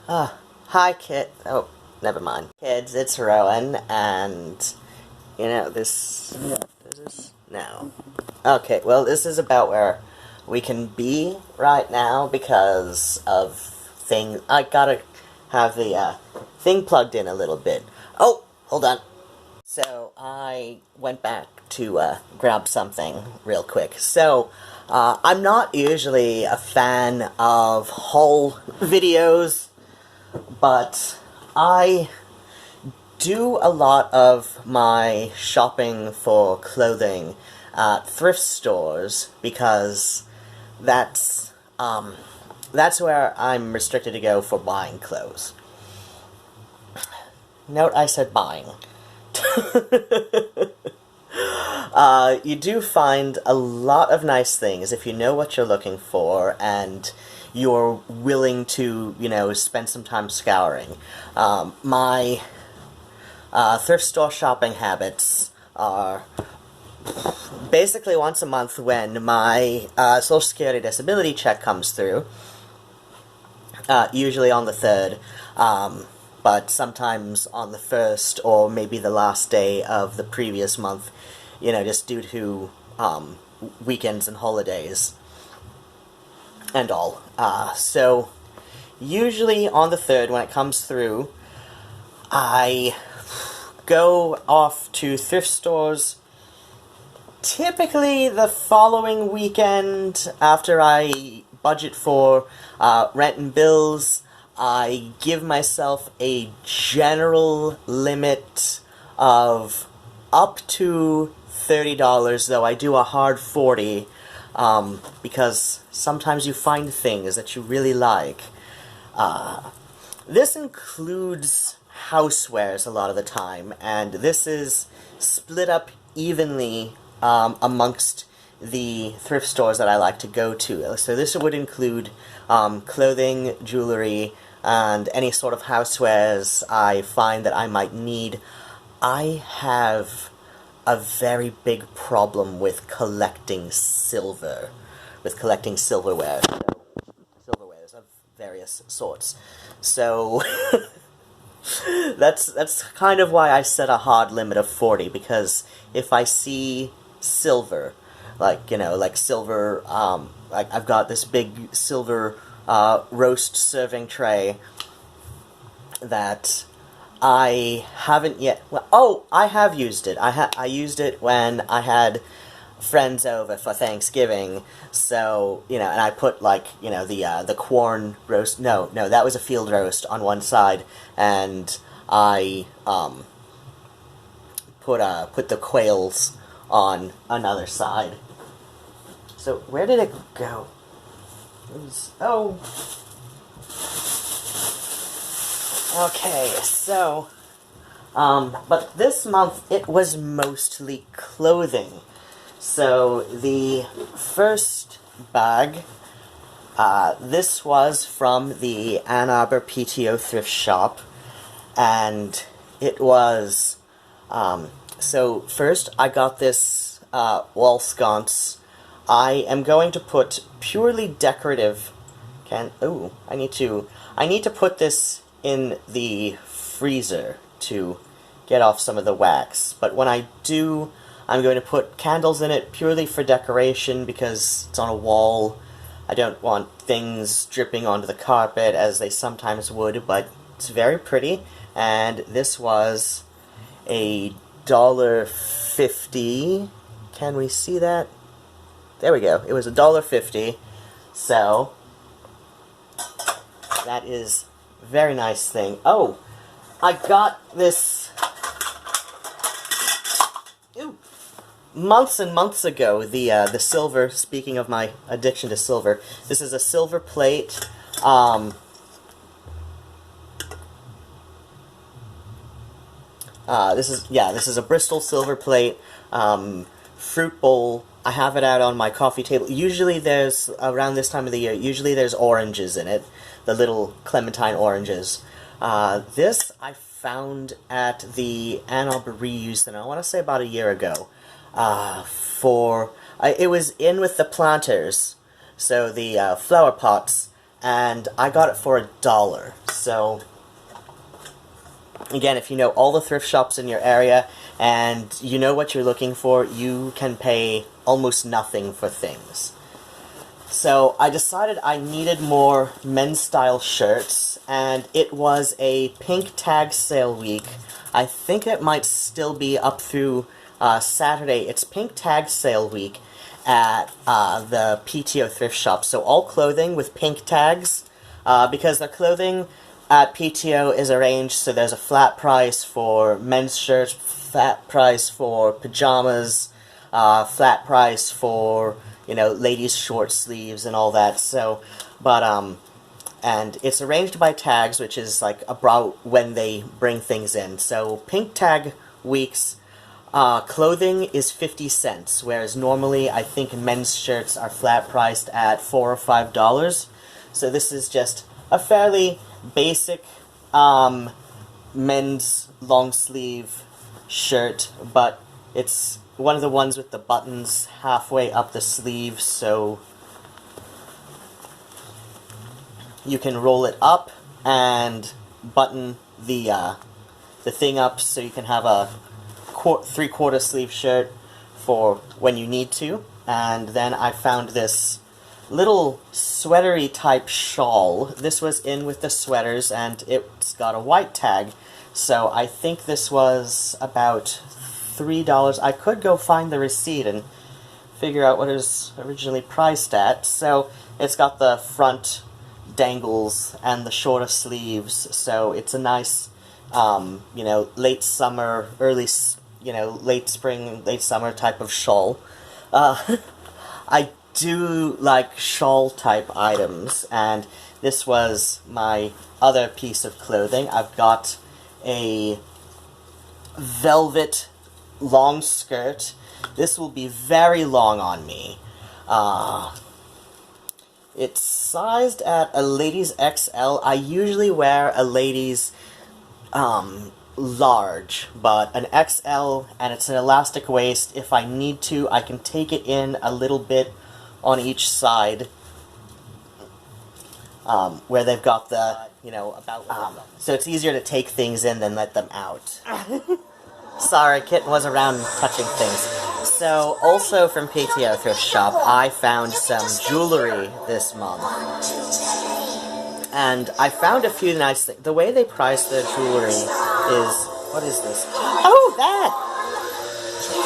Hi, kid. Oh, never mind. Kids, it's Rowan, and this. Is this? No. Okay, well, this is about where we can be right now because of things. I gotta have the thing plugged in a little bit. Oh, hold on. So I went back to grab something real quick. So I'm not usually a fan of haul videos, but I do a lot of my shopping for clothing at thrift stores because that's where I'm restricted to go for buying clothes. Note I said buying. You do find a lot of nice things if you know what you're looking for and you're willing to, spend some time scouring. My thrift store shopping habits are basically once a month when my Social Security disability check comes through, usually on the 3rd, but sometimes on the 1st or maybe the last day of the previous month, just due to weekends and holidays and all. So, usually on the 3rd, when it comes through, I go off to thrift stores typically the following weekend after I budget for rent and bills. I give myself a general limit of up to $30, though I do a hard 40, because sometimes you find things that you really like. This includes housewares a lot of the time, and this is split up evenly amongst the thrift stores that I like to go to. So this would include clothing, jewelry, and any sort of housewares I find that I might need. I have a very big problem with collecting silverware, silverwares of various sorts. So that's kind of why I set a hard limit of 40, because if I see silver, like silver, I've got this big silver roast serving tray that I haven't yet. Well, I have used it. I used it when I had friends over for Thanksgiving. So and I put the corn roast. No, that was a field roast on one side, and I put the quails on another side. So where did it go? Okay, so, but this month it was mostly clothing. So the first bag, this was from the Arbor PTO thrift shop, and it was, so first I got this wall sconce. I am going to put purely decorative, I need to put this in the freezer to get off some of the wax, but when I do, I'm going to put candles in it purely for decoration because it's on a wall. I don't want things dripping onto the carpet as they sometimes would, but it's very pretty, and this was $1.50. Can we see that? There we go. It was $1.50, so that is a very nice thing. Oh, I got this months and months ago. The silver. Speaking of my addiction to silver, this is a silver plate. This is a Bristol silver plate. Fruit bowl. I have it out on my coffee table. Usually there's, around this time of the year, usually there's oranges in it. The little clementine oranges. This I found at the Ann Arbor Reuse Center, I want to say about a year ago. It was in with the planters, so the flower pots, and I got it for $1. So, again, if you know all the thrift shops in your area and you know what you're looking for, you can pay almost nothing for things. So I decided I needed more men's style shirts, and it was a pink tag sale week. I think it might still be up through Saturday. It's pink tag sale week at the PTO thrift shop. So all clothing with pink tags, because the clothing at PTO is arranged so there's a flat price for men's shirts, flat price for pajamas, flat price for, you know, ladies' short sleeves and all that. So, and it's arranged by tags, which is like about when they bring things in. So pink tag weeks, clothing is 50 cents, whereas normally I think men's shirts are flat priced at $4 or $5. So this is just a fairly basic men's long sleeve shirt, but it's one of the ones with the buttons halfway up the sleeve, so you can roll it up and button the thing up so you can have a 3/4 sleeve shirt for when you need to. And then I found this little sweatery type shawl. This was in with the sweaters, and it's got a white tag, so I think this was about $3. I could go find the receipt and figure out what it was originally priced at. So it's got the front dangles and the shorter sleeves, so it's a nice, you know, late summer, late spring, late summer type of shawl. I do like shawl type items, and this was my other piece of clothing. I've got a velvet long skirt. This will be very long on me. It's sized at a ladies XL. I usually wear a ladies large, but an XL, and it's an elastic waist. If I need to, I can take it in a little bit on each side, where they've got the, you know, so it's easier to take things in than let them out. Sorry, Kitten was around touching things. So, also from PTO Thrift Shop, I found some jewelry this month. And I found a few nice things. The way they price their jewelry is... What is this? Oh, that!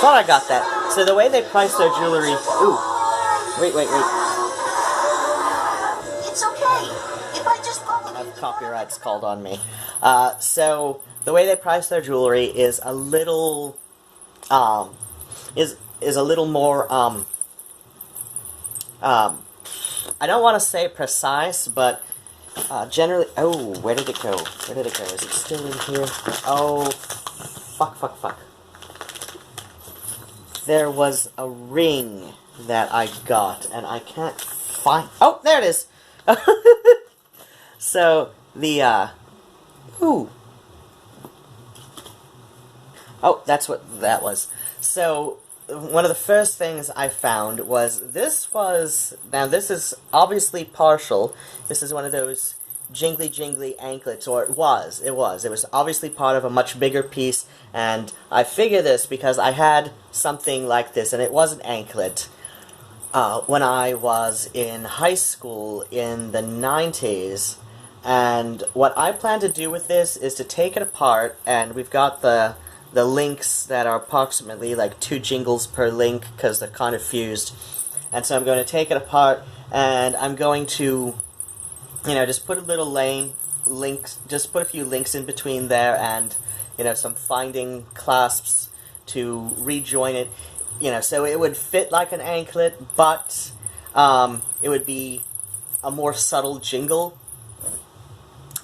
Thought I got that. So the way they price their jewelry... Ooh. Wait. It's okay. If I just follow you... Copyright's called on me. So... The way they price their jewelry is a little, is a little more, I don't want to say precise, but, generally, oh, where did it go? Is it still in here? Oh, fuck. There was a ring that I got, and I can't find, oh, there it is! So, the, ooh. Oh, that's what that was. So, one of the first things I found was, now this is obviously partial. This is one of those jingly anklets, or it was obviously part of a much bigger piece, and I figure this because I had something like this, and it was an anklet, when I was in high school in the 90s, and what I plan to do with this is to take it apart, and we've got the links that are approximately like 2 jingles per link because they're kind of fused. And so I'm going to take it apart, and I'm going to, you know, just put a little just put a few links in between there, and, you know, some finding clasps to rejoin it, you know, so it would fit like an anklet, but it would be a more subtle jingle.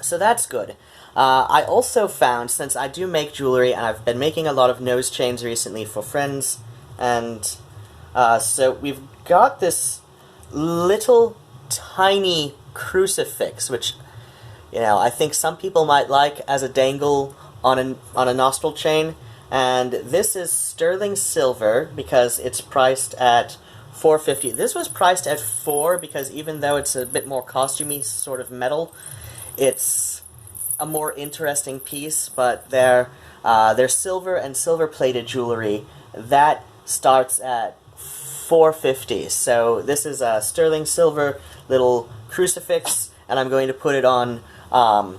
So that's good. I also found, since I do make jewelry, and I've been making a lot of nose chains recently for friends, and so we've got this little tiny crucifix, which, you know, I think some people might like as a dangle on a nostril chain, and this is sterling silver because it's priced at $4.50. This was priced at $4 because even though it's a bit more costumey sort of metal, it's a more interesting piece, but they're silver and silver-plated jewelry. That starts at $4.50. So this is a sterling silver little crucifix, and I'm going to put it on a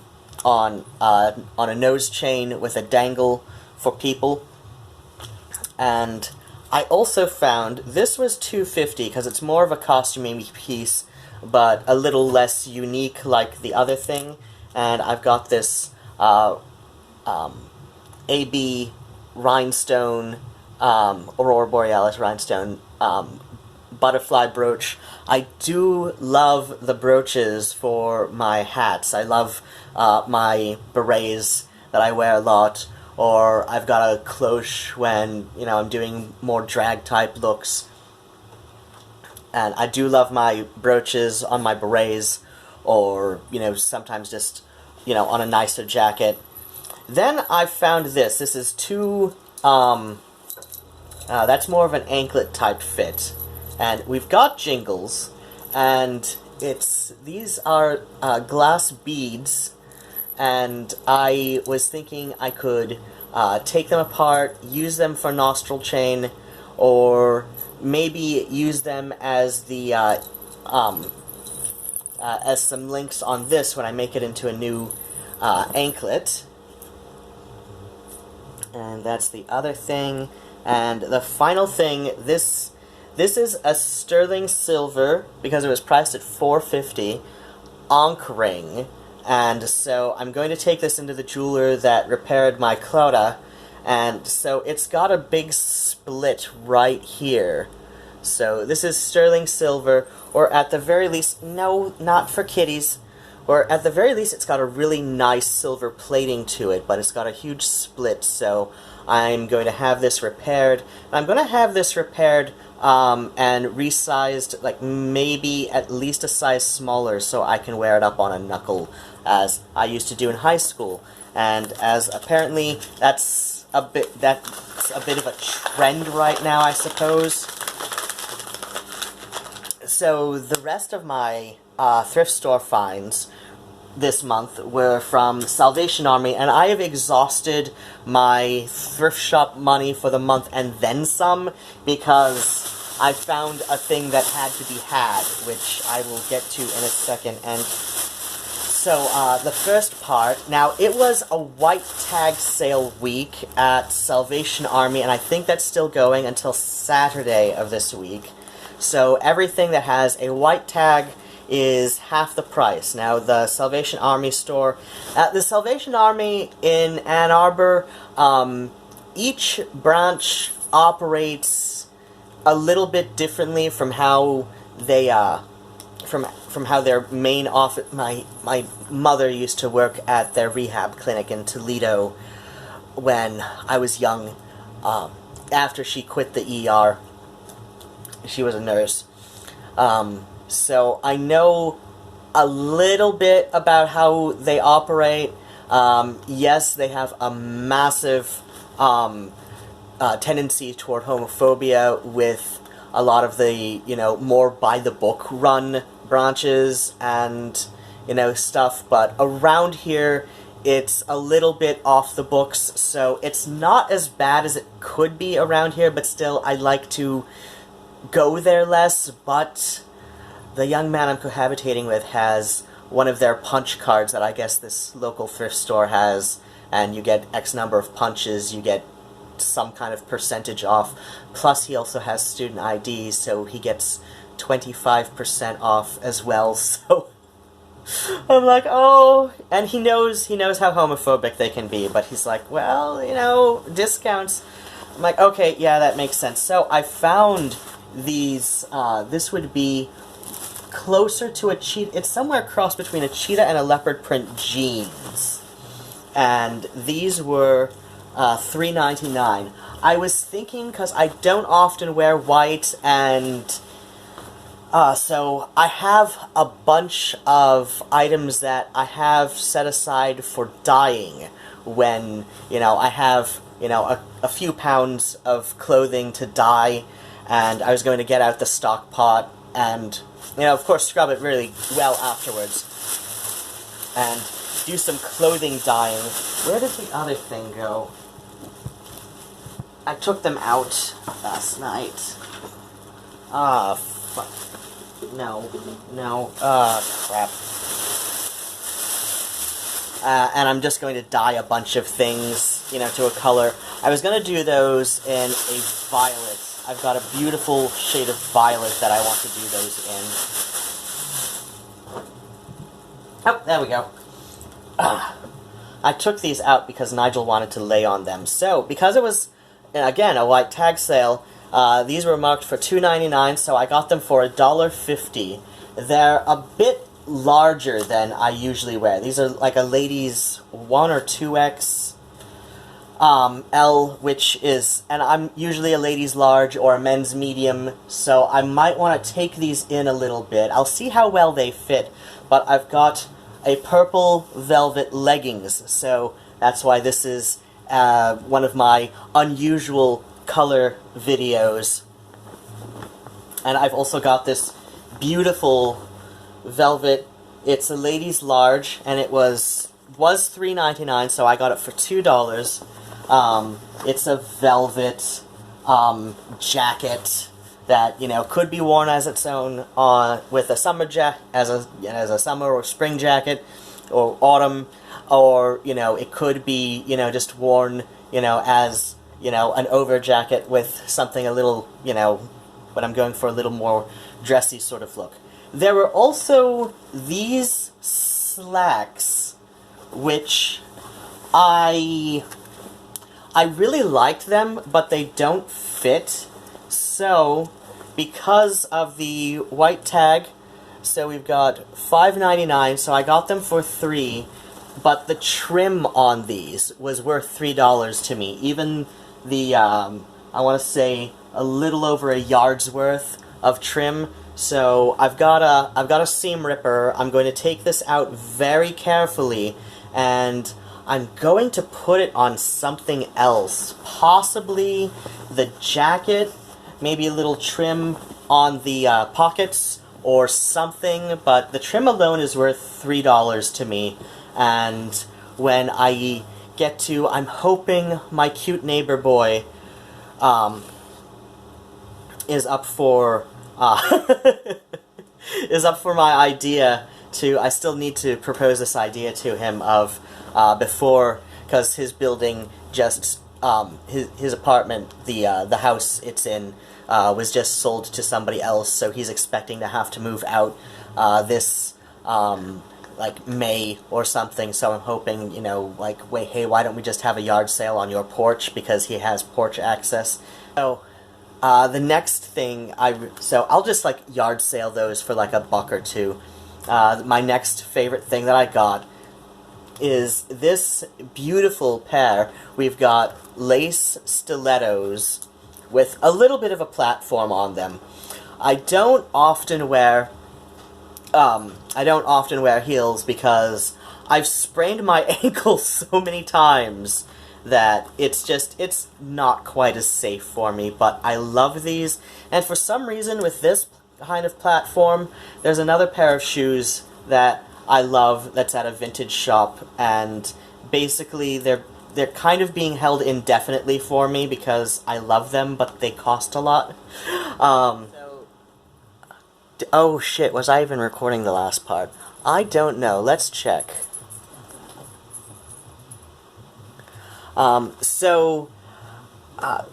nose chain with a dangle for people. And I also found this was $2.50 because it's more of a costuming piece, but a little less unique like the other thing. And I've got this AB rhinestone, Aurora Borealis rhinestone butterfly brooch. I do love the brooches for my hats. I love my berets that I wear a lot, or I've got a cloche when, you know, I'm doing more drag-type looks. And I do love my brooches on my berets, or, you know, sometimes just, you know, on a nicer jacket. Then I found this. This is that's more of an anklet-type fit. And we've got jingles, and these are glass beads, and I was thinking I could take them apart, use them for nostril chain, or maybe use them as the as some links on this when I make it into a new anklet. And that's the other thing. And the final thing, this is a sterling silver, because it was priced at $4.50, Ankh ring. And so I'm going to take this into the jeweler that repaired my Clota, and so it's got a big split right here. So this is sterling silver, or at the very least, no, not for kitties, or at the very least it's got a really nice silver plating to it, but it's got a huge split, so I'm going to have this repaired. I'm going to have this repaired and resized, like maybe at least a size smaller, so I can wear it up on a knuckle, as I used to do in high school. And as apparently that's a bit of a trend right now, I suppose. So the rest of my thrift store finds this month were from Salvation Army, and I have exhausted my thrift shop money for the month and then some, because I found a thing that had to be had, which I will get to in a second. And so the first part, now it was a white tag sale week at Salvation Army, and I think that's still going until Saturday of this week. So everything that has a white tag is half the price. Now, the Salvation Army store, at the Salvation Army in Ann Arbor, each branch operates a little bit differently from how they, from how their main office. My mother used to work at their rehab clinic in Toledo when I was young. After she quit the ER, she was a nurse. So I know a little bit about how they operate. Yes, they have a massive tendency toward homophobia with a lot of the, you know, more by-the-book run branches and, you know, stuff. But around here, it's a little bit off the books, so it's not as bad as it could be around here, but still, I like to go there less. But the young man I'm cohabitating with has one of their punch cards that I guess this local thrift store has, and you get X number of punches, you get some kind of percentage off. Plus, he also has student ID, so he gets 25% off as well, so I'm like, oh, and he knows how homophobic they can be, but he's like, well, you know, discounts. I'm like, okay, yeah, that makes sense. So I found these, this would be closer to a cheetah. It's somewhere cross between a cheetah and a leopard print jeans. And these were $3.99. I was thinking, because I don't often wear white, and so I have a bunch of items that I have set aside for dyeing when, you know, I have, you know, a few pounds of clothing to dye, and I was going to get out the stock pot and, you know, of course, scrub it really well afterwards. And do some clothing dyeing. Where did the other thing go? I took them out last night. Ah, fuck. No. Crap. And I'm just going to dye a bunch of things, you know, to a color. I was going to do those in a violet. I've got a beautiful shade of violet that I want to do those in. Oh, there we go. I took these out because Nigel wanted to lay on them. So, because it was, again, a white tag sale, these were marked for $2.99, so I got them for $1.50. They're a bit larger than I usually wear. These are like a ladies 1 or 2X L, which is, and I'm usually a ladies large or a men's medium, so I might want to take these in a little bit. I'll see how well they fit, but I've got a purple velvet leggings, so that's why this is one of my unusual color videos. And I've also got this beautiful velvet. It's a ladies large, and it was $3.99, so I got it for $2. It's a velvet jacket that, you know, could be worn as its own with a summer as a summer or spring jacket or autumn, or, you know, it could be, you know, just worn, you know, as, you know, an over jacket with something a little, you know, when I'm going for a little more dressy sort of look. There were also these slacks, which I really liked them, but they don't fit. So, because of the white tag, so we've got $5.99, so I got them for $3, but the trim on these was worth $3 to me. Even the, I want to say, a little over a yard's worth of trim. So I've got a seam ripper. I'm going to take this out very carefully, and I'm going to put it on something else. Possibly the jacket, maybe a little trim on the pockets or something, but the trim alone is worth $3 to me. And when I get to, I'm hoping my cute neighbor boy is up for is up for my idea to, I still need to propose this idea to him of before, because his building just, his apartment, the house it's in, was just sold to somebody else, so he's expecting to have to move out this, like, May or something, so I'm hoping, you know, like, wait, hey, why don't we just have a yard sale on your porch, because he has porch access. So, the next thing, so I'll just, like, yard sale those for, like, $1 or $2. My next favorite thing that I got is this beautiful pair. We've got lace stilettos with a little bit of a platform on them. I don't often wear heels because I've sprained my ankle so many times that it's not quite as safe for me, but I love these. And for some reason, with this kind of platform, there's another pair of shoes that I love that's at a vintage shop, and basically they're kind of being held indefinitely for me because I love them, but they cost a lot. Oh shit, was I even recording the last part? I don't know, let's check.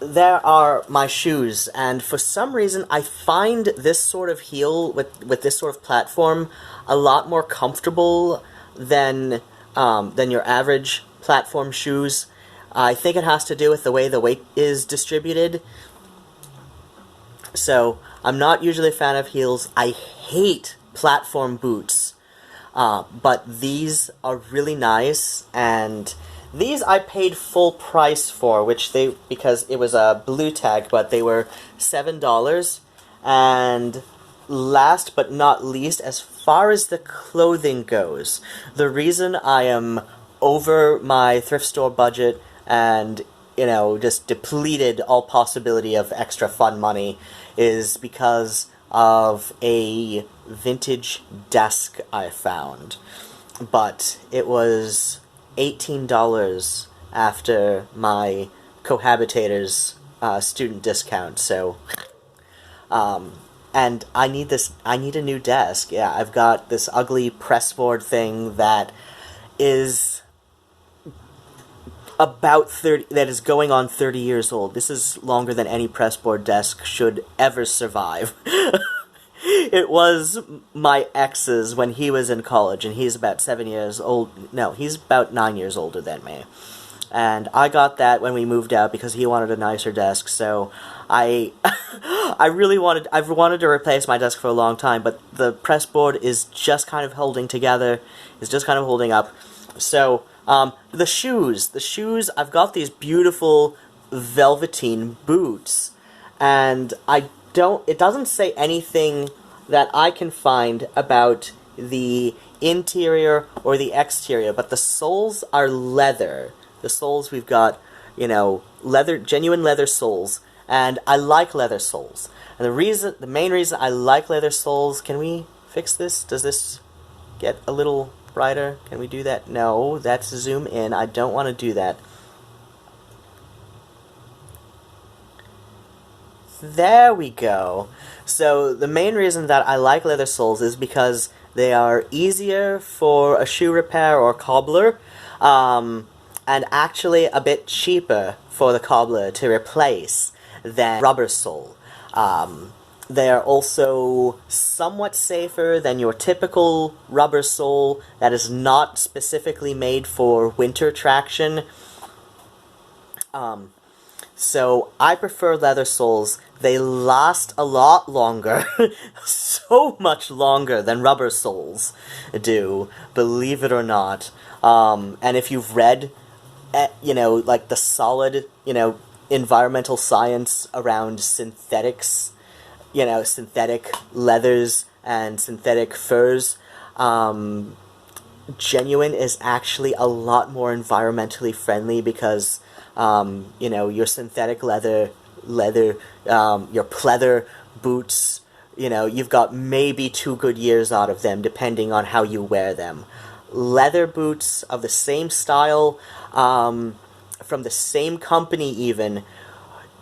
There are my shoes, and for some reason I find this sort of heel with this sort of platform a lot more comfortable than your average platform shoes. I think it has to do with the way the weight is distributed. So, I'm not usually a fan of heels. I hate platform boots, but these are really nice, and these I paid full price for, because it was a blue tag, but they were $7. And last but not least, as far as the clothing goes, the reason I am over my thrift store budget and, you know, just depleted all possibility of extra fun money is because of a vintage desk I found. but it was $18 after my cohabitator's student discount, so, and I need a new desk. Yeah, I've got this ugly pressboard thing that is about 30, that is going on 30 years old. This is longer than any pressboard desk should ever survive. It was my ex's when he was in college, and he's about 7 years old. No, he's about 9 years older than me. And I got that when we moved out because he wanted a nicer desk, so I've wanted to replace my desk for a long time, but the pressboard is just kind of holding together, is just kind of holding up. So, the shoes, I've got these beautiful velveteen boots, and it doesn't say anything that I can find about the interior or the exterior, but the soles are leather. The soles, we've got, leather, genuine leather soles, and I like leather soles. And the main reason I like leather soles, can we fix this? Does this get a little brighter? Can we do that? No, that's zoom in. I don't want to do that. There we go. So the main reason that I like leather soles is because they are easier for a shoe repair or cobbler, and actually a bit cheaper for the cobbler to replace than rubber sole. They are also somewhat safer than your typical rubber sole that is not specifically made for winter traction. So I prefer leather soles. They last a lot longer, so much longer than rubber soles do, believe it or not. And if you've read, like the solid, environmental science around synthetics, synthetic leathers and synthetic furs, genuine is actually a lot more environmentally friendly because, your synthetic leather, your pleather boots, you've got maybe 2 good years out of them, depending on how you wear them. Leather boots of the same style, from the same company even,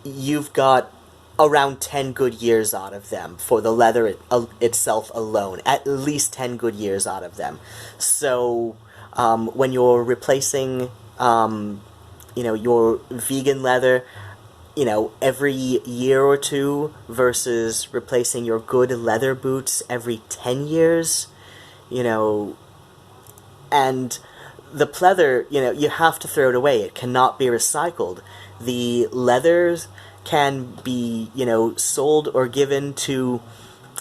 you've got around 10 good years out of them for the leather itself alone. At least 10 good years out of them. So, when you're replacing, your vegan leather, every year or two versus replacing your good leather boots every 10 years, and the pleather, you have to throw it away. It cannot be recycled. The leathers can be, sold or given to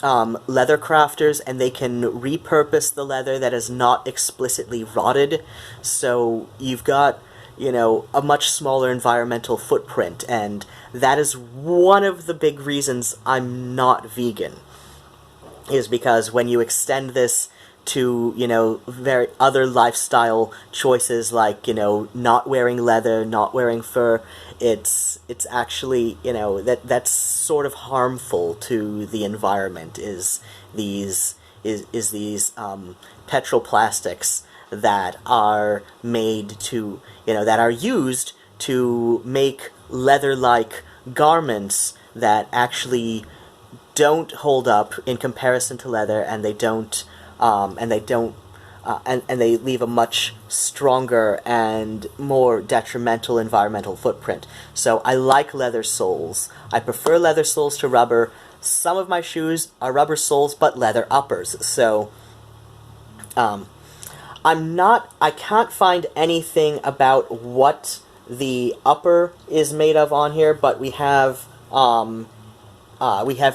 leather crafters, and they can repurpose the leather that is not explicitly rotted. So you've got, a much smaller environmental footprint, and that is one of the big reasons I'm not vegan, is because when you extend this to, very other lifestyle choices like, not wearing leather, not wearing fur, it's actually, that's sort of harmful to the environment, is these petroplastics that are made to, that are used to make leather-like garments that actually don't hold up in comparison to leather, and they don't, and they leave a much stronger and more detrimental environmental footprint. So I like leather soles. I prefer leather soles to rubber. Some of my shoes are rubber soles, but leather uppers. So, I can't find anything about what the upper is made of on here, but we have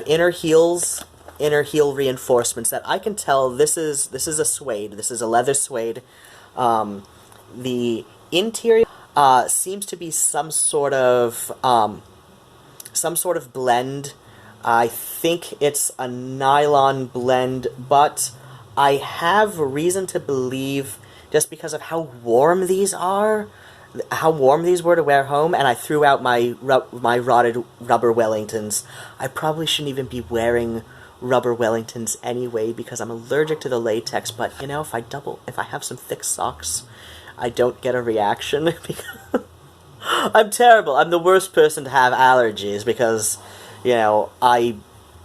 inner heel reinforcements that I can tell this is a suede. This is a leather suede. The interior seems to be some sort of blend. I think it's a nylon blend, but I have reason to believe, just because of how warm these were to wear home, and I threw out my rotted rubber Wellingtons. I probably shouldn't even be wearing rubber Wellingtons anyway because I'm allergic to the latex, but, you know, if I have some thick socks, I don't get a reaction, because I'm terrible. I'm the worst person to have allergies because, you know, I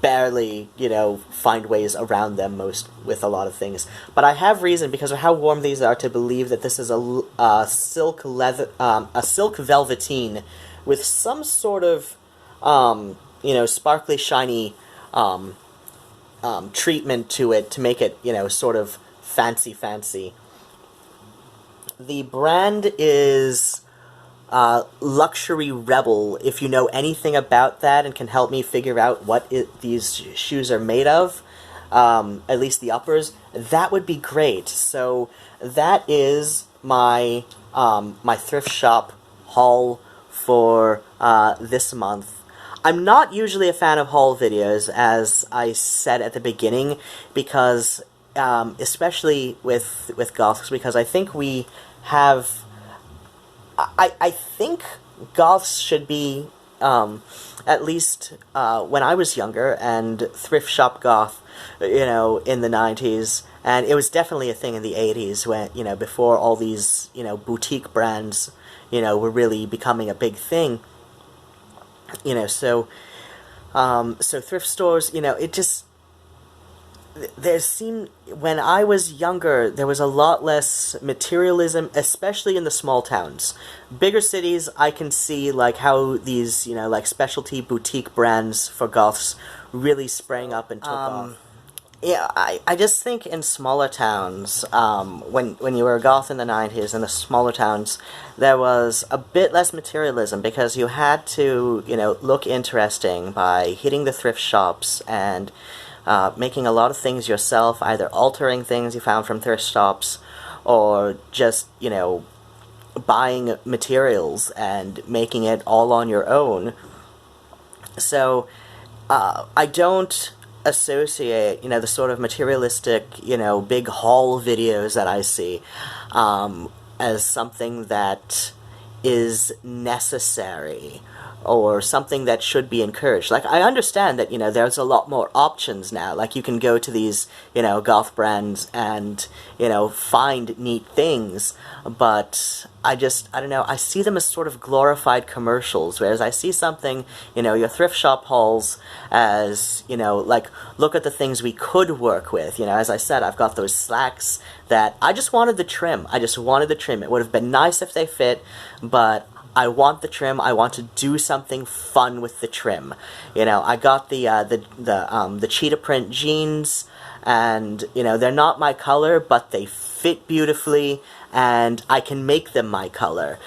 barely, you know, find ways around them with a lot of things. But I have reason, because of how warm these are, to believe that this is a silk velveteen with some sort of, you know, sparkly, shiny treatment to it to make it, you know, sort of fancy. The brand is Luxury Rebel. If you know anything about that and can help me figure out what these shoes are made of, at least the uppers, that would be great. So that is my my thrift shop haul for this month. I'm not usually a fan of haul videos, as I said at the beginning, because especially with goths, because I think we have. I think goths should be, at least when I was younger, and thrift shop goth, you know, in the 90s, and it was definitely a thing in the 80s, when, you know, before all these, you know, boutique brands, you know, were really becoming a big thing, you know, so thrift stores, you know, it just, when I was younger, there was a lot less materialism, especially in the small towns. Bigger cities, I can see, like, how these, you know, like, specialty boutique brands for goths really sprang up and took off. Yeah, I just think in smaller towns, when you were a goth in the 90s, in the smaller towns, there was a bit less materialism, because you had to, you know, look interesting by hitting the thrift shops and making a lot of things yourself, either altering things you found from thrift shops, or just, you know, buying materials and making it all on your own. So, I don't associate, you know, the sort of materialistic, you know, big haul videos that I see, as something that is necessary, or something that should be encouraged. Like, I understand that, you know, there's a lot more options now. Like, you can go to these, you know, goth brands and, you know, find neat things, but I don't know, I see them as sort of glorified commercials, whereas I see something, you know, your thrift shop hauls as, you know, like, look at the things we could work with. You know, as I said, I've got those slacks that I just wanted the trim. It would have been nice if they fit, but I want the trim. I want to do something fun with the trim. You know, I got the cheetah print jeans, and, you know, they're not my color, but they fit beautifully, and I can make them my color.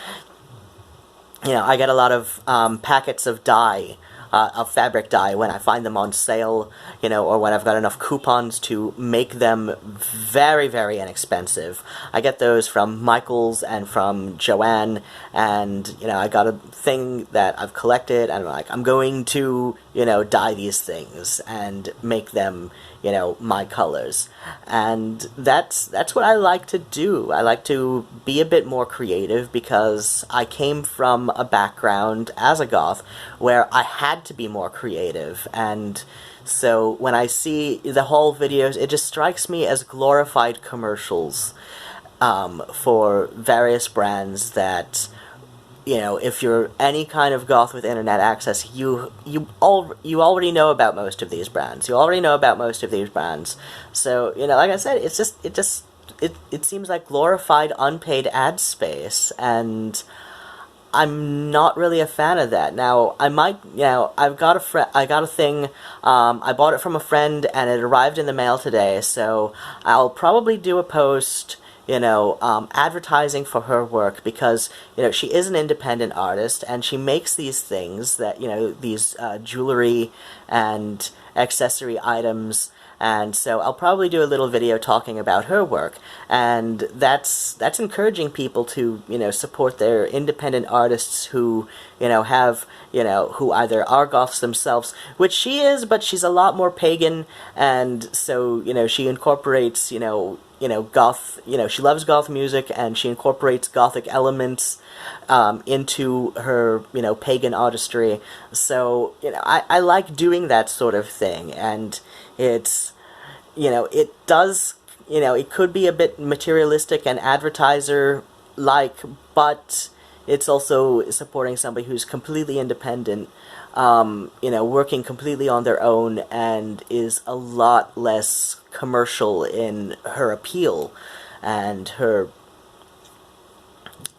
You know, I get a lot of packets of dye, of fabric dye, when I find them on sale, you know, or when I've got enough coupons to make them very, very inexpensive. I get those from Michael's and from Joanne, and, you know, I got a thing that I've collected, and I'm going to, you know, dye these things and make them, you know, my colors. And that's what I like to do. I like to be a bit more creative, because I came from a background as a goth where I had to be more creative, and so when I see the whole videos, it just strikes me as glorified commercials for various brands that, you know, if you're any kind of goth with internet access, you already know about most of these brands. So, you know, like I said, it seems like glorified unpaid ad space, and I'm not really a fan of that. Now, I might, you know, I got a thing, I bought it from a friend, and it arrived in the mail today, so I'll probably do a post, you know, advertising for her work, because, you know, she is an independent artist, and she makes these things that, you know, these jewelry and accessory items, and so I'll probably do a little video talking about her work, and that's encouraging people to, you know, support their independent artists who, you know, have, you know, who either are goths themselves, which she is, but she's a lot more pagan, and so, you know, she incorporates, you know, goth, she loves goth music, and she incorporates gothic elements into her, pagan artistry. So, I like doing that sort of thing, and it's, it does, it could be a bit materialistic and advertiser-like, but it's also supporting somebody who's completely independent, working completely on their own, and is a lot less commercial in her appeal and her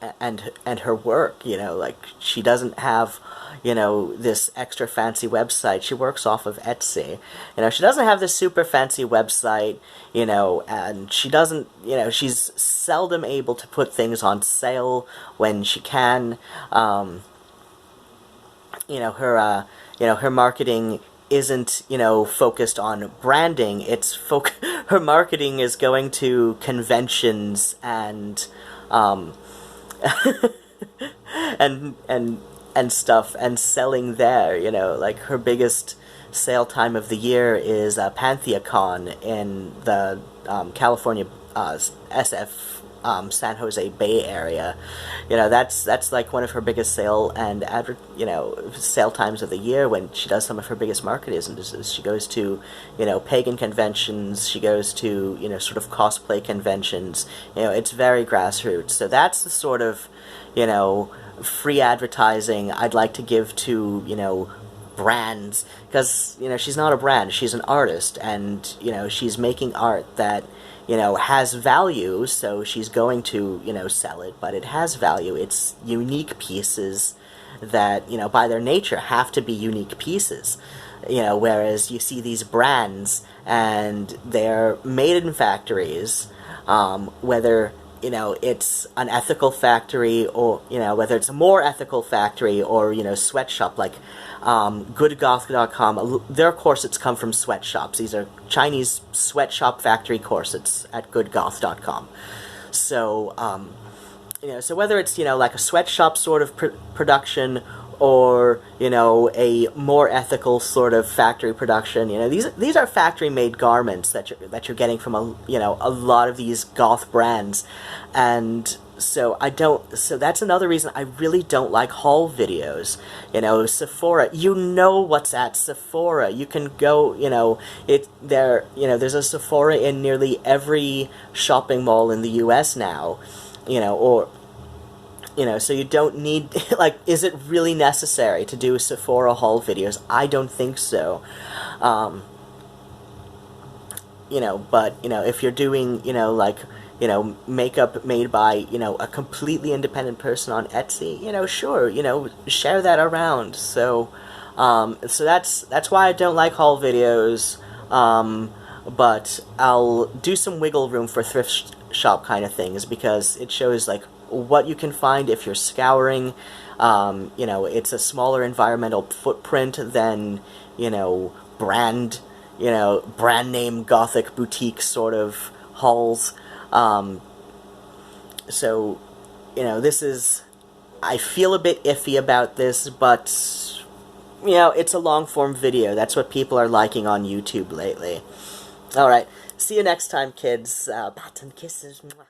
her work. Like, she doesn't have this extra fancy website. She works off of Etsy. She doesn't have this super fancy website, and she doesn't, she's seldom able to put things on sale when she can. Her marketing isn't, focused on branding. Her marketing is going to conventions and, and stuff, and selling there, like, her biggest sale time of the year is PantheaCon in the California SF San Jose Bay Area. That's like one of her biggest sale times of the year, when she does some of her biggest marketing. She goes to, pagan conventions, she goes to, sort of cosplay conventions. It's very grassroots. So that's the sort of, free advertising I'd like to give to, brands, because, she's not a brand, she's an artist, and, she's making art that, has value, so she's going to, sell it, but it has value. It's unique pieces that, by their nature, have to be unique pieces. Whereas you see these brands, and they're made in factories, whether, it's an ethical factory, or, whether it's a more ethical factory, or, sweatshop, like, goodgoth.com, their corsets come from sweatshops. These are Chinese sweatshop factory corsets at goodgoth.com. So, so whether it's, like a sweatshop sort of production, or, a more ethical sort of factory production, these are factory-made garments that you're getting from a lot of these goth brands. And so that's another reason I really don't like haul videos. Sephora, what's at Sephora. You can go, there's a Sephora in nearly every shopping mall in the US now, so you don't need, like, is it really necessary to do Sephora haul videos? I don't think so. But, if you're doing, like, makeup made by, a completely independent person on Etsy, sure, share that around. So, so that's why I don't like haul videos, but I'll do some wiggle room for thrift shop kind of things, because it shows, like, what you can find if you're scouring. It's a smaller environmental footprint than, brand name gothic boutique sort of hauls. So, this is, I feel a bit iffy about this, but, it's a long-form video. That's what people are liking on YouTube lately. Alright, see you next time, kids. Bats and kisses. Mwah.